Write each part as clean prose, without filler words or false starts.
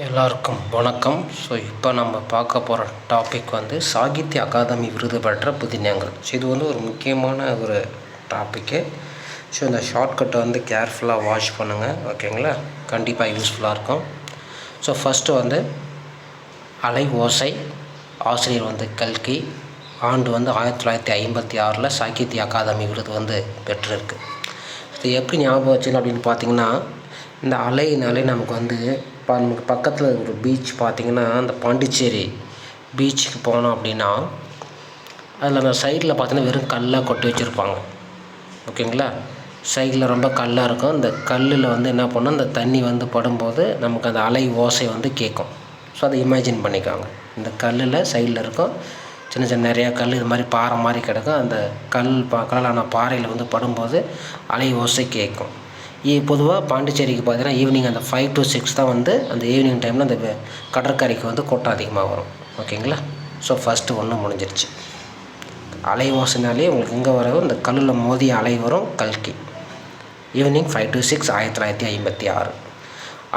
எல்லாருக்கும் வணக்கம். ஸோ இப்போ நம்ம பார்க்க போகிற டாபிக் வந்து சாகித்ய அகாதமி விருது பெற்ற புதினங்கள். ஸோ இது வந்து ஒரு முக்கியமான ஒரு டாப்பிக்கு. ஸோ இந்த ஷார்ட்கட்டை வந்து கேர்ஃபுல்லாக வாட்ச் பண்ணுங்கள், ஓகேங்களா? கண்டிப்பாக யூஸ்ஃபுல்லாக இருக்கும். ஸோ ஃபஸ்ட்டு வந்து அலை ஓசை, ஆசிரியர் வந்து கல்கி, ஆண்டு வந்து 1956 சாகித்ய அகாதமி விருது வந்து பெற்றிருக்கு. இது எப்படி ஞாபகம் வச்சுன்னு அப்படின்னு பார்த்தீங்கன்னா, இந்த அலைனாலே நமக்கு வந்து நமக்கு பக்கத்தில் ஒரு பீச் பார்த்திங்கன்னா, அந்த பாண்டிச்சேரி பீச்சுக்கு போனோம் அப்படின்னா அதில் அந்த சைடில் பார்த்திங்கன்னா வெறும் கல்லாக கொட்டி வச்சுருப்பாங்க, ஓகேங்களா? சைடில் ரொம்ப கல்லாக இருக்கும். அந்த கல்லில் வந்து என்ன பண்ணோம், அந்த தண்ணி வந்து படும்போது நமக்கு அந்த அலை ஓசை வந்து கேட்கும். ஸோ அதை இமேஜின் பண்ணிக்காங்க. இந்த கல்லில் சைடில் இருக்கும் சின்ன சின்ன நிறையா கல், இது மாதிரி பாறை மாதிரி கிடக்கும். அந்த கல்லான பாறையில் வந்து படும்போது அலை ஓசை கேட்கும். பொதுவாக பாண்டிச்சேரிக்கு பார்த்தீங்கன்னா ஈவினிங் அந்த 5 to 6 தான் வந்து அந்த ஈவினிங் டைமில் அந்த கடற்கரைக்கு வந்து கூட்டம் அதிகமாக வரும், ஓகேங்களா? ஸோ ஃபஸ்ட்டு ஒன்று முடிஞ்சிருச்சு. அலை ஓசைனாலே உங்களுக்கு இங்கே வர இந்த கல்லில் மோதிய அலை வரும், கல்கி. Evening 5 to 6 1956.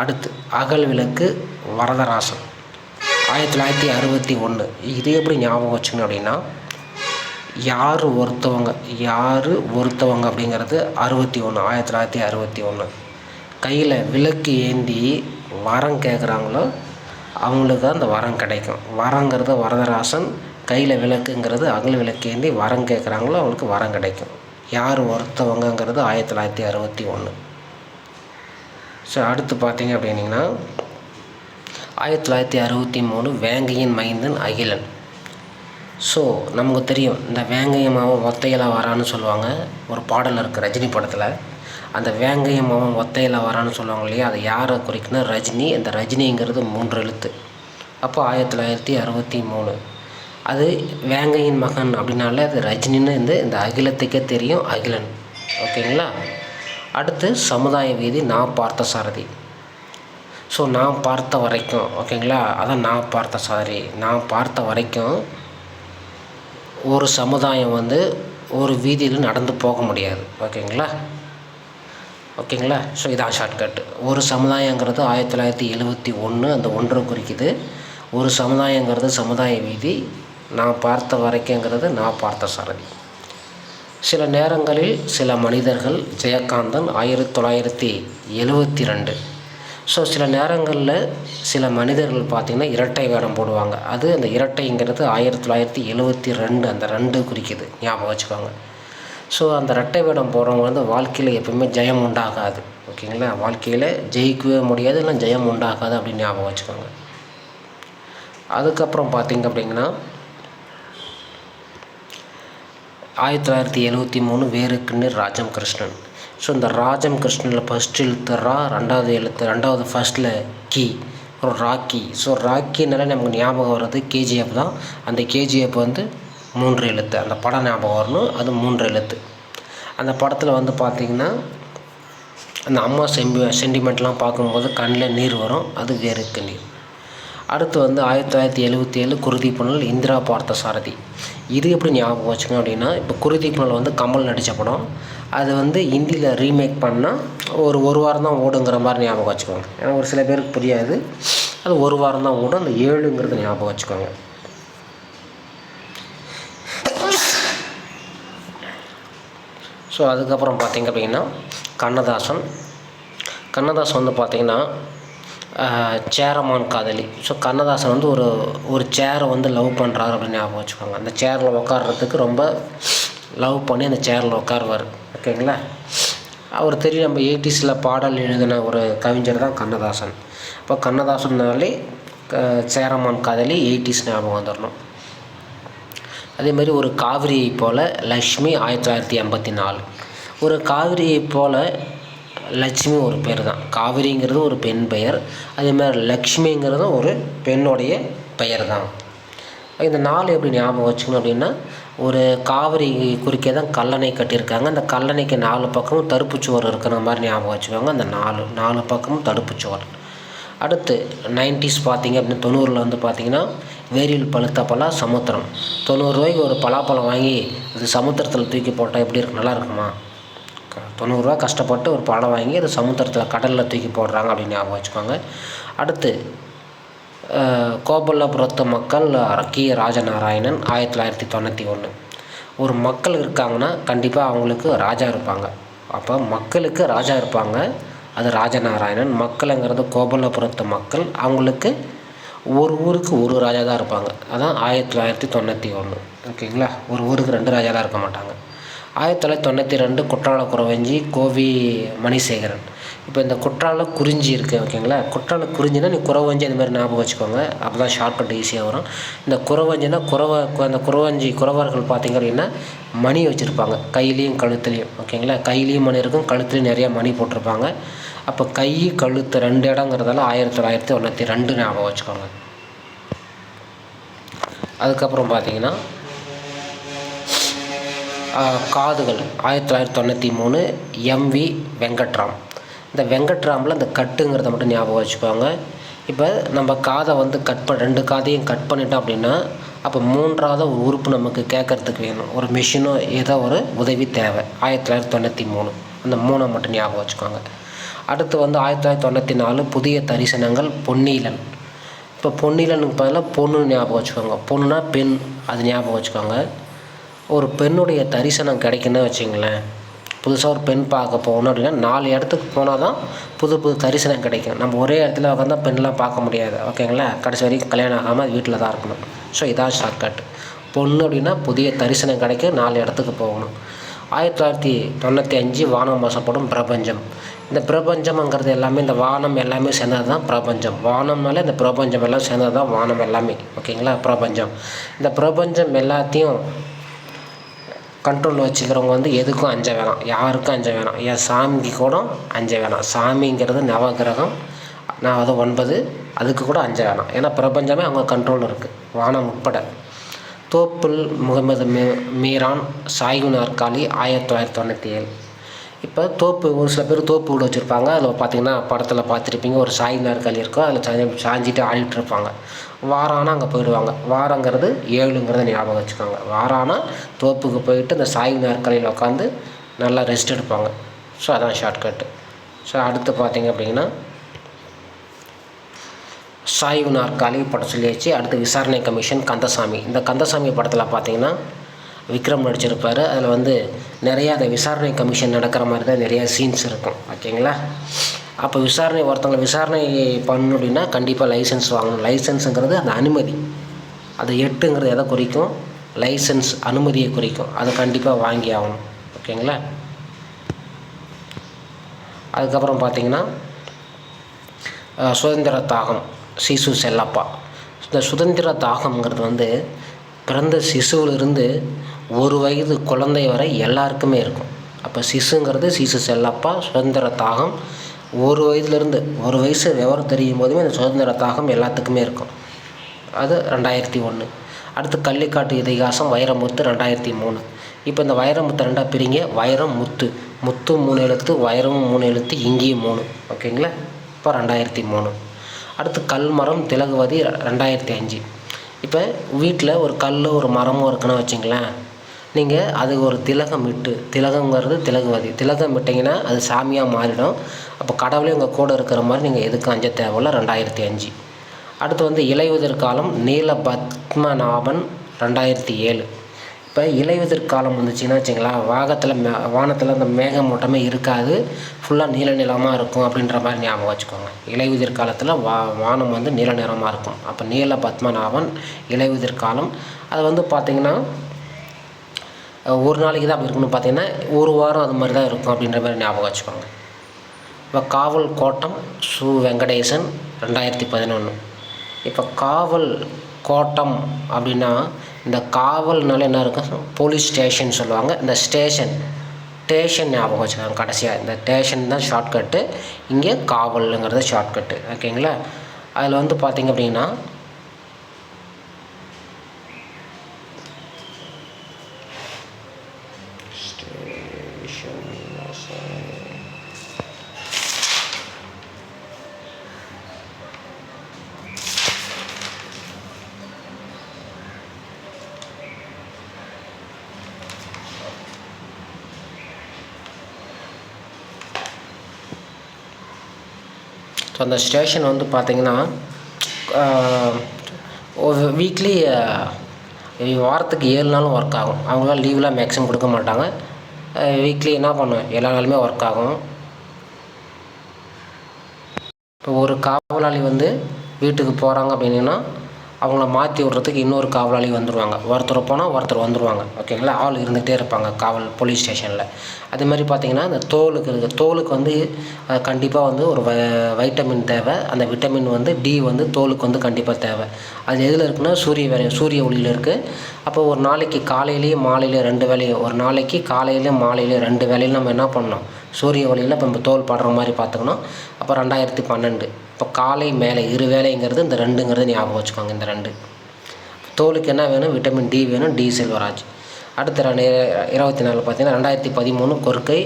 அடுத்து அகல் விளக்கு, வரதராசன் 1961. இது எப்படி ஞாபகம் வச்சுக்கணும் அப்படின்னா, யார் ஒருத்தவங்க அப்படிங்கிறது 1961. கையில் விளக்கு ஏந்தி வரம் கேட்குறாங்களோ அவங்களுக்கு அந்த வரம் கிடைக்கும். வரங்கிறது வரதராசன், கையில் விளக்குங்கிறது அகல் விளக்கு ஏந்தி வரம் கேட்குறாங்களோ அவங்களுக்கு வரம் கிடைக்கும். யார் ஒருத்தவங்கிறது 1961. ஸோ அடுத்து பார்த்தீங்க அப்படின்னிங்கன்னா 1963 வேங்கையின் மைந்தன் அகிலன். ஸோ நமக்கு தெரியும், இந்த வேங்கைய மாவன் ஒத்தையில் வரான்னு சொல்லுவாங்க. ஒரு பாடல் இருக்குது ரஜினி படத்தில். அந்த வேங்கைய மாவன் ஒத்தையில் வரான்னு சொல்லுவாங்க இல்லையா, அது யாரை குறிக்குன்னா ரஜினி. அந்த ரஜினிங்கிறது 3 எழுத்து. அப்போ 1963. அது வேங்கையின் மகன் அப்படின்னாலே அது ரஜினின்னு இந்த அகிலத்துக்கே தெரியும், அகிலன், ஓகேங்களா? அடுத்து சமுதாய வீதி, நான் பார்த்த சாரதி. ஸோ நான் பார்த்த வரைக்கும், ஓகேங்களா? அதான் நான் பார்த்த வரைக்கும் ஒரு சமுதாயம் வந்து ஒரு வீதியில் நடந்து போக முடியாது, ஓகேங்களா? ஸோ இதான் ஷார்ட்கட். ஒரு சமுதாயங்கிறது 1971, அந்த 1 குறிக்குது. ஒரு சமுதாயங்கிறது சமுதாய வீதி, நான் பார்த்த வரைக்குங்கிறது நான் பார்த்த சாரதி. சில நேரங்களில் சில மனிதர்கள், ஜெயகாந்தன் 1972. ஸோ சில நேரங்களில் சில மனிதர்கள் பார்த்திங்கன்னா இரட்டை வேடம் போடுவாங்க. அது அந்த இரட்டைங்கிறது 1972, அந்த 2 குறிக்குது, ஞாபகம் வச்சுக்கோங்க. ஸோ அந்த இரட்டை வேடம் போடுறவங்க வந்து வாழ்க்கையில் எப்பவுமே ஜெயம் உண்டாகாது, ஓகேங்களா? வாழ்க்கையில் ஜெயிக்கவே முடியாது, இல்லை ஜெயம் உண்டாகாது அப்படின்னு ஞாபகம் வச்சுக்கோங்க. அதுக்கப்புறம் பார்த்திங்க அப்படிங்கன்னா 1973 வேறுக்குன்னு ராஜம் கிருஷ்ணன். ஸோ இந்த ராஜம் கிருஷ்ணனில் ஃபஸ்ட் எழுத்து ரா, ரெண்டாவது ஃபஸ்ட்டில் கி, அப்புறம் ராக்கி. ஸோ ராக்கினால நமக்கு ஞாபகம் வர்றது கேஜிஎஃப் தான். அந்த கேஜிஎஃப் வந்து 3 எழுத்து. அந்த படம் ஞாபகம் வரணும், அது 3 எழுத்து. அந்த படத்தில் வந்து பார்த்திங்கன்னா அந்த அம்மா சென்டிமெண்ட்லாம் பார்க்கும்போது கண்ணில் நீர் வரும், அது வேருக்கு நீர். அடுத்து வந்து 1977 குருதி புனல், இந்திரா பார்த்த சாரதி. இது எப்படி ஞாபகம் வச்சுக்கணும் அப்படின்னா, இப்போ குருதி புனல் வந்து கமல் நடித்த படம். அது வந்து ஹிந்தியில் ரீமேக் பண்ணால் ஒரு வாரம் தான் ஓடுங்கிற மாதிரி ஞாபகம் வச்சுக்கோங்க. ஏன்னா ஒரு சில பேருக்கு புரியாது, அது 1 வாரம் தான் ஓடும். அந்த 7ங்கிறது ஞாபகம் வச்சுக்கோங்க. ஸோ அதுக்கப்புறம் பார்த்திங்க அப்படின்னா கண்ணதாசன் வந்து பார்த்திங்கன்னா சேரமான் காதலி. ஸோ கண்ணதாசன் வந்து ஒரு சேரை வந்து லவ் பண்ணுறாரு அப்படின்னு ஞாபகம் வச்சுக்கோங்க. அந்த சேரில் உட்கார்றதுக்கு ரொம்ப லவ் பண்ணி அந்த சேரில் உட்காருவார், ஓகேங்களா? அவர் தெரியும், நம்ம 80s பாடல் எழுதின ஒரு கவிஞர் தான் கண்ணதாசன். இப்போ கண்ணதாசன்னாலே சேரமான் காதலி 80s ஞாபகம் வந்துடணும். அதேமாதிரி ஒரு காவிரியை போல் லக்ஷ்மி 1984. ஒரு காவிரியை போல் லட்சுமி ஒரு பேர் தான். காவிரிங்கிறது ஒரு பெண் பெயர், அதேமாதிரி லக்ஷ்மிங்கிறதும் ஒரு பெண்ணுடைய பெயர் தான். இந்த 4 எப்படி ஞாபகம் வச்சுக்கணும் அப்படின்னா, ஒரு காவிரி குறுக்கே தான் கல்லணை கட்டியிருக்காங்க. அந்த கல்லணைக்கு 4 பக்கமும் தடுப்புச்சுவர் இருக்கிற மாதிரி ஞாபகம் வச்சுக்கோங்க. அந்த 4 பக்கமும் தடுப்புச்சுவர். அடுத்து 90s பார்த்திங்க அப்படின்னா 90 வந்து பார்த்திங்கன்னா வேரியில் பழுத்த பலா சமுத்திரம். 90 ரூபாய்க்கு ஒரு பலாப்பழம் வாங்கி அது சமுத்திரத்தில் தூக்கி போட்டால் எப்படி இருக்கு, நல்லா இருக்குமா? 90 ரூபா கஷ்டப்பட்டு ஒரு படம் வாங்கி அது சமுத்திரத்தில் கடலில் தூக்கி போடுறாங்க அப்படின்னு ஞாபகம் வச்சுக்கோங்க. அடுத்து கோபல்லபுரத்து மக்கள் கி. ராஜநாராயணன் 1991. ஒரு மக்கள் இருக்காங்கன்னா கண்டிப்பாக அவங்களுக்கு ராஜா இருப்பாங்க. அப்போ மக்களுக்கு ராஜா இருப்பாங்க, அது ராஜநாராயணன். மக்களுங்கிறது கோபல்லபுரத்து மக்கள், அவங்களுக்கு ஒரு ஊருக்கு ஒரு ராஜா தான் இருப்பாங்க. அதான் 1991. ஓகேங்களா? ஒரு ஊருக்கு 2 ராஜாலாம் இருக்க மாட்டாங்க. 1992 குற்றால குறவஞ்சி கோவி மணிசேகரன். இப்போ இந்த குற்றால குறிஞ்சி இருக்குது. ஓகேங்களா? குற்றால குறிஞ்சினா நீ குறவஞ்சி அந்த மாதிரி ஞாபகம் வச்சுக்கோங்க. அப்போ தான் ஷார்ட்கட் ஈஸியாக வரும். இந்த குறவஞ்சினா அந்த குறவஞ்சி குறவர்கள் பார்த்திங்க அப்படின்னா மணி வச்சுருப்பாங்க கையிலையும் கழுத்துலையும். ஓகேங்களா? கையிலையும் மணி இருக்கும், கழுத்துலையும் நிறையா மணி போட்டிருப்பாங்க. அப்போ கை கழுத்து 2 இடங்கிறதால 1992 ஞாபகம் வச்சுக்கோங்க. அதுக்கப்புறம் பார்த்திங்கன்னா காதுகள் 1993 எம்.வி. வெங்கட்ராம். இந்த வெங்கட்ராமில் இந்த கட்டுங்கிறத மட்டும் ஞாபகம் வச்சுக்கோங்க. இப்போ நம்ம காதை வந்து 2 காதையும் கட் பண்ணிட்டோம் அப்படின்னா அப்போ 3ஆவது ஒரு உறுப்பு நமக்கு கேட்குறதுக்கு வேணும், ஒரு மிஷினோ ஏதோ ஒரு உதவி தேவை. 1993 அந்த 3 மட்டும் ஞாபகம் வச்சுக்கோங்க. அடுத்து வந்து 1994 புதிய தரிசனங்கள் பொன்னீலன். இப்போ பொன்னீலனுக்கு பதிலாக பொண்ணு ஞாபகம் வச்சுக்கோங்க. பொண்ணுனா பெண், அது ஞாபகம் வச்சுக்கோங்க. ஒரு பெண்ணுடைய தரிசனம் கிடைக்குன்னு வச்சுங்களேன். புதுசாக ஒரு பெண் பார்க்க போகணும் அப்படின்னா 4 இடத்துக்கு போனால் தான் புது தரிசனம் கிடைக்கும். நம்ம ஒரே இடத்துல உட்காந்தா பெண்ணெலாம் பார்க்க முடியாது. ஓகேங்களா? கடைசி வரைக்கும் கல்யாணம் ஆகாமல் வீட்டில் தான் இருக்கணும். ஸோ இதான் ஷார்ட்கட். பொண்ணு அப்படின்னா புதிய தரிசனம் கிடைக்கும், 4 இடத்துக்கு போகணும். 1995 வானம் வசப்படும் பிரபஞ்சம். இந்த பிரபஞ்சம்ங்கிறது எல்லாமே இந்த வானம் எல்லாமே சேர்ந்தது தான் பிரபஞ்சம். வானம்னாலே இந்த பிரபஞ்சம் எல்லாம் சேர்ந்தது தான் வானம் எல்லாமே. ஓகேங்களா? பிரபஞ்சம். இந்த பிரபஞ்சம் எல்லாத்தையும் கண்ட்ரோலில் வச்சுக்கிறவங்க வந்து எதுக்கும் அஞ்ச வேணாம், யாருக்கும் அஞ்ச வேணாம். என் சாமிக்கு கூட அஞ்ச வேணாம். சாமிங்கிறது நவகிரகம், நான் அது 9, அதுக்கு கூட அஞ்ச வேணாம். ஏன்னா பிரபஞ்சமே அவங்க கண்ட்ரோலில் இருக்குது, வானம் உட்பட. தோப்புல் முகமது மீரான் சாய்வு நாற்காலி 1997. இப்போ தோப்பு, ஒரு சில பேர் தோப்பு வீடு வச்சுருப்பாங்க. அதில் பார்த்திங்கன்னா படத்தில் பார்த்துருப்பீங்க, ஒரு சாய் நாற்காலி இருக்கும், அதில் சாஞ்சிட்டு ஆடிட்டு இருப்பாங்க. வாரானா அங்கே போயிடுவாங்க. வாரங்கிறது 7ங்கிறத ஞாபகம் வச்சுக்கோங்க. வாரானா தோப்புக்கு போயிட்டு இந்த சாய்வு நாற்காலியில் உட்காந்து நல்லா ரெஸ்ட் எடுப்பாங்க. ஸோ அதான் ஷார்ட்கட்டு. ஸோ அடுத்து பார்த்திங்க அப்படின்னா சாய்வு நாற்காலி படம் சொல்லியாச்சு. அடுத்து விசாரணை கமிஷன் கந்தசாமி. இந்த கந்தசாமி படத்தில் பார்த்திங்கன்னா விக்ரம் நடிச்சிருப்பார். அதில் வந்து நிறையா அந்த விசாரணை கமிஷன் நடக்கிற மாதிரி தான் நிறையா சீன்ஸ் இருக்கும். ஓகேங்களா? அப்போ ஒருத்தவங்களை விசாரணை பண்ணணும் அப்படின்னா கண்டிப்பாக லைசன்ஸ் வாங்கணும். லைசன்ஸுங்கிறது அந்த அனுமதி. அது 8ங்கிறது எதை குறிக்கும்? லைசன்ஸ், அனுமதியை குறிக்கும். அதை கண்டிப்பாக வாங்கி ஆகணும். ஓகேங்களா? அதுக்கப்புறம் பார்த்திங்கன்னா சுதந்திர தாகம் சிசு செல்லப்பா. இந்த சுதந்திர தாகம்ங்கிறது வந்து பிறந்த சிசுவிலிருந்து 1 வயது குழந்தை வரை எல்லாருக்குமே இருக்கும். அப்போ சிசுங்கிறது சிசு செல்லப்பா. சுதந்திர தாகம் 1 வயதுலேருந்து 1 வயசு விவரம் தெரியும் போதுமே இந்த சுதந்திர தாகம் எல்லாத்துக்குமே இருக்கும். அது 2001. அடுத்து கள்ளிக்காட்டு இதிகாசம் வைரமுத்து 2003. இப்போ இந்த வைரமுத்து 2ஆக பிரிங்க. வைரம் முத்து, முத்து 3 எழுத்து, வைரமும் 3 எழுத்து, இங்கேயும் 3. ஓகேங்களா? இப்போ 2003. அடுத்து கல்மரம் திலகுவதி 2005. இப்போ வீட்டில் ஒரு கல் ஒரு மரமும் இருக்குன்னு வச்சுங்களேன். நீங்கள் அதுக்கு ஒரு திலகம் இட்டு, திலகங்கிறது திலகுவதி, திலகம் இட்டிங்கன்னா அது சாமியாக மாறிடும். அப்போ கடவுளே உங்கள் கூட இருக்கிற மாதிரி நீங்கள் எதுக்கும் அஞ்ச தேவையில்ல. 2005. அடுத்து வந்து இலையுதிர் காலம் நீல பத்மநாபன் 2007. இப்போ இலையுதிர் காலம் வந்துச்சுன்னா வச்சுங்களா, வானத்தில் அந்த மேகமூட்டமே இருக்காது, ஃபுல்லாக நீல நிறமாக இருக்கும் அப்படின்ற மாதிரி ஞாபகம் வச்சுக்கோங்க. இலையுதிர் காலத்தில் வானம் வந்து நீல நிறமாக இருக்கும். அப்போ நீல பத்மநாபன் இலையுதிர் காலம். அது வந்து பார்த்திங்கன்னா ஒரு நாளைக்கு தான் அப்படி இருக்குன்னு பார்த்தீங்கன்னா 1 வாரம் அது மாதிரி தான் இருக்கும் அப்படின்ற மாதிரி ஞாபகம் வச்சுக்கோங்க. இப்போ காவல் கோட்டம் சு. வெங்கடேசன் 2011. இப்போ காவல் கோட்டம் அப்படின்னா இந்த காவல்னால என்ன இருக்கும்? போலீஸ் ஸ்டேஷன் சொல்லுவாங்க. இந்த ஸ்டேஷன் ஞாபகம் வச்சுக்கோங்க. கடைசியாக இந்த ஸ்டேஷன் தான் ஷார்ட்கட்டு, இங்கே காவலுங்கிறது ஷார்ட்கட்டு. ஓகேங்களா? அதில் வந்து பார்த்திங்க அப்படின்னா ஸோ அந்த ஸ்டேஷன் வந்து பார்த்திங்கன்னா ஒரு வீக்லி வாரத்துக்கு 7 நாளும் ஒர்க் ஆகும். அவங்களாம் லீவ்லாம் மேக்ஸிமம் கொடுக்க மாட்டாங்க. வீக்லி என்ன பண்ணும், எல்லா நாளுமே ஒர்க் ஆகும். இப்போ ஒரு காவலாளி வந்து வீட்டுக்கு போகிறாங்க அப்படின்னா அவங்கள மாற்றி விட்றதுக்கு இன்னொரு காவலாளி வந்துடுவாங்க. ஒருத்தர் போனால் ஒருத்தர் வந்துடுவாங்க. ஓகேங்களா, ஆள் இருந்துகிட்டே இருப்பாங்க காவல் போலீஸ் ஸ்டேஷனில். அதே மாதிரி பார்த்திங்கன்னா இந்த தோலுக்கு வந்து கண்டிப்பாக வந்து ஒரு வைட்டமின் தேவை. அந்த விட்டமின் வந்து டி வந்து தோலுக்கு வந்து கண்டிப்பாக தேவை. அது எதில் இருக்குன்னா சூரிய ஒளியில் இருக்குது. அப்போ ஒரு நாளைக்கு காலையிலேயும் மாலையிலேயும் 2 வேளையும், ஒரு நாளைக்கு காலையிலேயும் மாலையிலேயும் 2 வேளையும் நம்ம என்ன பண்ணணும், சூரிய ஒளியில் இப்போ நம்ம தோல் படுற மாதிரி பார்த்துக்கணும். அப்போ 2012 இப்போ காலை மேலே 2 வேளைங்கிறது இந்த 2ங்கிறது ஞாபகம் வச்சுக்கோங்க. இந்த 2 தோலுக்கு என்ன வேணும், விட்டமின் டி வேணும், டி செல்வராஜ். அடுத்த 24 பார்த்தீங்கன்னா 2013 கொர்க்கை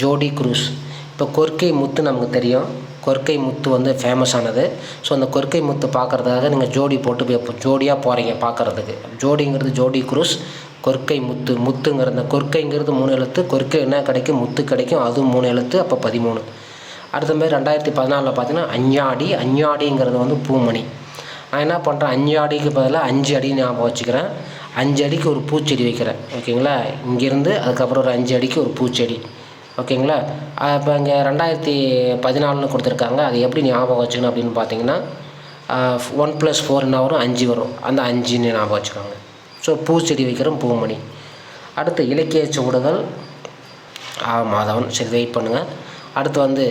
ஜோடி குரூஸ். இப்போ கொர்க்கை முத்து நமக்கு தெரியும். கொர்க்கை முத்து வந்து ஃபேமஸானது. ஸோ அந்த கொர்க்கை முத்து பார்க்குறதுக்காக நீங்கள் ஜோடி போட்டு ஜோடியாக போகிறீங்க பார்க்குறதுக்கு. ஜோடிங்கிறது ஜோடி குரூஸ், கொர்க்கை முத்துங்கிற அந்த கொர்க்கைங்கிறது 3 எழுத்து. கொர்க்கை என்ன கிடைக்கும், முத்து கிடைக்கும், அதுவும் 3 எழுத்து. அப்போ 13. அடுத்த மாதிரி 2014 பார்த்தீங்கன்னா அஞ்ஞாடிங்கிறது வந்து பூமணி. நான் என்ன பண்ணுறேன், அஞ்ஞாடிக்கு பதிலாக 5 அடி ஞாபகம் வச்சுக்கிறேன். 5 அடிக்கு ஒரு பூச்செடி வைக்கிறேன். ஓகேங்களா, இங்கேருந்து அதுக்கப்புறம் ஒரு 5 அடிக்கு ஒரு பூச்செடி. ஓகேங்களா, இப்போ இங்கே 2014 கொடுத்துருக்காங்க. அது எப்படி ஞாபகம் வச்சுக்கணும் அப்படின்னு பார்த்தீங்கன்னா 1 + 4 என்ன வரும், 5 வரும். அந்த 5ன்னு ஞாபகம் வச்சுக்கோங்க. ஸோ பூச்செடி வைக்கிறோம், பூமணி. அடுத்து இலக்கிய சுவடுகள் மாதவன். சரி, வெயிட் பண்ணுங்கள். அடுத்து வந்து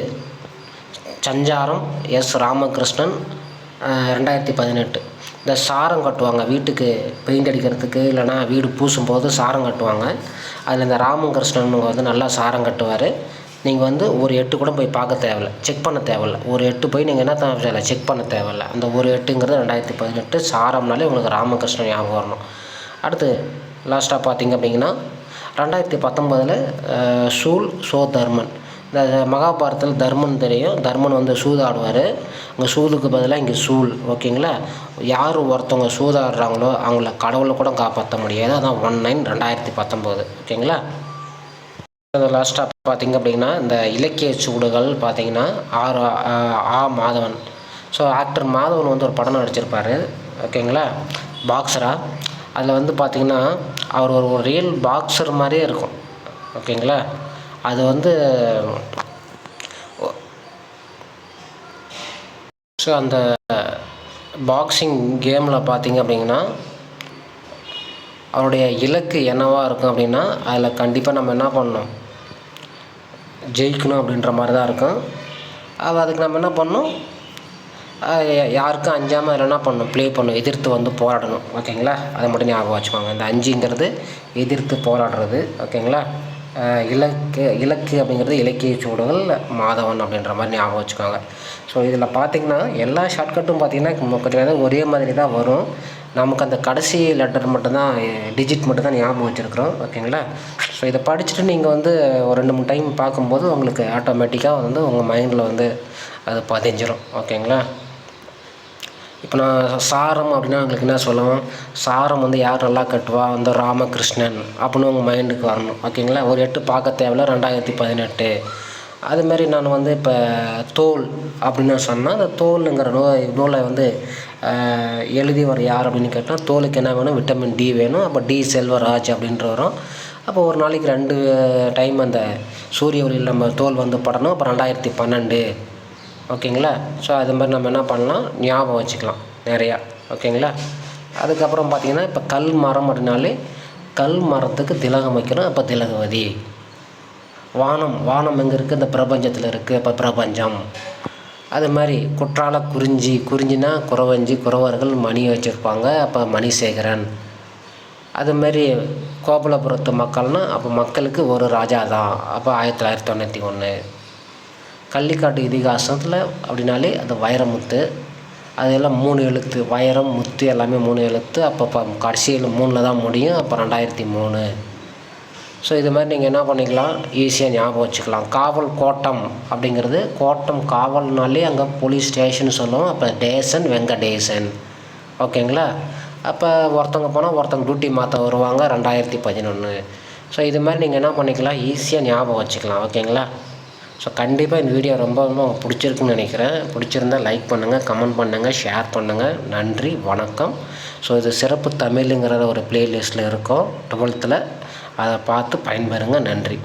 சஞ்சாரம் எஸ் ராமகிருஷ்ணன் 2018. இந்த சாரம் கட்டுவாங்க வீட்டுக்கு பெயிண்ட் அடிக்கிறதுக்கு, இல்லைனா வீடு பூசும்போது சாரம் கட்டுவாங்க. அதில் இந்த ராமகிருஷ்ணன் வந்து நல்லா சாரம் கட்டுவார். நீங்கள் வந்து ஒரு 8 கூட போய் பார்க்க தேவையில்ல, செக் பண்ண தேவையில்ல. ஒரு 8 போய் நீங்கள் என்ன தேவையில்ல, செக் பண்ண தேவையில்ல. அந்த ஒரு 8ங்கிறது 2018 சாரம்னாலே உங்களுக்கு ராமகிருஷ்ணன் ஞாபகம் வரணும். அடுத்து லாஸ்ட்டாக பார்த்தீங்க அப்படிங்கன்னா 2019 சோ தர்மன். இந்த மகாபாரதத்தில் தர்மன் தெரியும். தர்மன் வந்து சூதாடுவார். அங்கே சூதுக்கு பதிலாக இங்கே சூல். ஓகேங்களா, யார் ஒருத்தவங்க சூதாடுறாங்களோ அவங்கள கடவுளை கூட காப்பாற்ற முடியாது. அதான் 19/2019. ஓகேங்களா. லாஸ்ட்டாக பார்த்திங்க அப்படின்னா இந்த இலக்கிய சூடுகள் பார்த்திங்கன்னா மாதவன். ஸோ ஆக்டர் மாதவன் வந்து ஒரு படம் நடிச்சிருப்பார். ஓகேங்களா, பாக்ஸராக. அதில் வந்து பார்த்திங்கன்னா அவர் ஒரு ரியல் பாக்ஸர் மாதிரியே இருக்கும். ஓகேங்களா, அது வந்து ஸோ அந்த பாக்ஸிங் கேமில் பார்த்திங்க அப்படிங்கன்னா அவருடைய இலக்கு என்னவாக இருக்கும் அப்படின்னா அதில் கண்டிப்பாக நம்ம என்ன பண்ணணும், ஜெயிக்கணும் அப்படின்ற மாதிரி தான் இருக்கும். அதுக்கு நம்ம என்ன பண்ணணும், யாருக்கும் அஞ்சாமல் அதில் என்ன பண்ணணும், ப்ளே பண்ணணும், எதிர்த்து வந்து போராடணும். ஓகேங்களா, அதை மட்டும் ஞாபகம் வச்சுக்கோங்க. இந்த 5ங்கிறது எதிர்த்து போராடுறது. ஓகேங்களா, இலக்கு அப்படிங்கிறது இலக்கிய சூடுகள் மாதவன் அப்படின்ற மாதிரி ஞாபகம் வச்சுக்கோங்க. ஸோ இதில் பார்த்திங்கன்னா எல்லா ஷார்ட்கட்டும் பார்த்திங்கன்னா ஒரே மாதிரி தான் வரும். நமக்கு அந்த கடைசி லெட்டர் மட்டும்தான், டிஜிட் மட்டும்தான் ஞாபகம் வச்சுருக்குறோம். ஓகேங்களா, ஸோ இதை படிச்சுட்டு நீங்கள் வந்து ஒரு 2-3 டைம் பார்க்கும்போது உங்களுக்கு ஆட்டோமேட்டிக்காக வந்து உங்கள் மைண்டில் வந்து அது பதிஞ்சிடும். ஓகேங்களா, இப்போ நான் சாரம் அப்படின்னா உங்களுக்கு என்ன சொல்லுவோம், சாரம் வந்து யார் நல்லா கட்டுவா, வந்து ராமகிருஷ்ணன் அப்படின்னு உங்கள் மைண்டுக்கு வரணும். ஓகேங்களா, ஒரு 8 பார்க்க தேவையில்ல, 2018. அதுமாரி நான் வந்து இப்போ தோல் அப்படின்னு சொன்னால் அந்த தோலுங்கிற நூலை வந்து எழுதியவர் யார் அப்படின்னு கேட்டால் தோலுக்கு என்ன வேணும், விட்டமின் டி வேணும். அப்போ டி செல்வராஜ் அப்படின்ற வரும். அப்போ ஒரு நாளைக்கு 2 டைம் அந்த சூரிய ஒளியில் நம்ம தோல் வந்து படணும். அப்போ 2012. ஓகேங்களா, ஸோ அது மாதிரி நம்ம என்ன பண்ணலாம், ஞாபகம் வச்சுக்கலாம் நிறையா. ஓகேங்களா, அதுக்கப்புறம் பார்த்திங்கன்னா இப்போ கல் மரம் அப்படின்னாலே கல் மரத்துக்கு திலகம் வைக்கிறோம். அப்போ திலகவதி. வானம் எங்கே இருக்குது, இந்த பிரபஞ்சத்தில் இருக்குது. அப்போ பிரபஞ்சம். அது மாதிரி குற்றால குறிஞ்சினா குறவர்கள் மணி வச்சுருப்பாங்க. அப்போ மணிசேகரன். அதுமாரி கோபலபுரத்து மக்கள்னால் அப்போ மக்களுக்கு ஒரு ராஜா தான். அப்போ 1991. கள்ளிக்காட்டு இதிகாசத்தில் அப்படின்னாலே அது வைரமுத்து. அதெல்லாம் 3 எழுத்து. வைரம், முத்து எல்லாமே 3 எழுத்து. அப்போ கடைசியில் 3ல் தான் முடியும். அப்போ 2003. ஸோ இது மாதிரி நீங்கள் என்ன பண்ணிக்கலாம், ஈஸியாக ஞாபகம் வச்சுக்கலாம். காவல் கோட்டம் அப்படிங்கிறது, கோட்டம் காவல்னாலே அங்கே போலீஸ் ஸ்டேஷன் சொல்லுவோம். அப்போ வெங்கடேசன். ஓகேங்களா, அப்போ ஒருத்தவங்க போனால் ஒருத்தவங்க டியூட்டி மாற்ற வருவாங்க. 2011. ஸோ இது மாதிரி நீங்கள் என்ன பண்ணிக்கலாம், ஈஸியாக ஞாபகம் வச்சுக்கலாம். ஓகேங்களா, ஸோ கண்டிப்பாக இந்த வீடியோ ரொம்ப ரொம்ப பிடிச்சிருக்குன்னு நினைக்கிறேன். பிடிச்சிருந்தால் லைக் பண்ணுங்கள், கமெண்ட் பண்ணுங்கள், ஷேர் பண்ணுங்கள். நன்றி, வணக்கம். ஸோ இது சிறப்பு தமிழுங்கிற ஒரு ப்ளேலிஸ்ட்டில் இருக்கும் 12th. அதை பார்த்து பயன்பெறுங்க. நன்றி.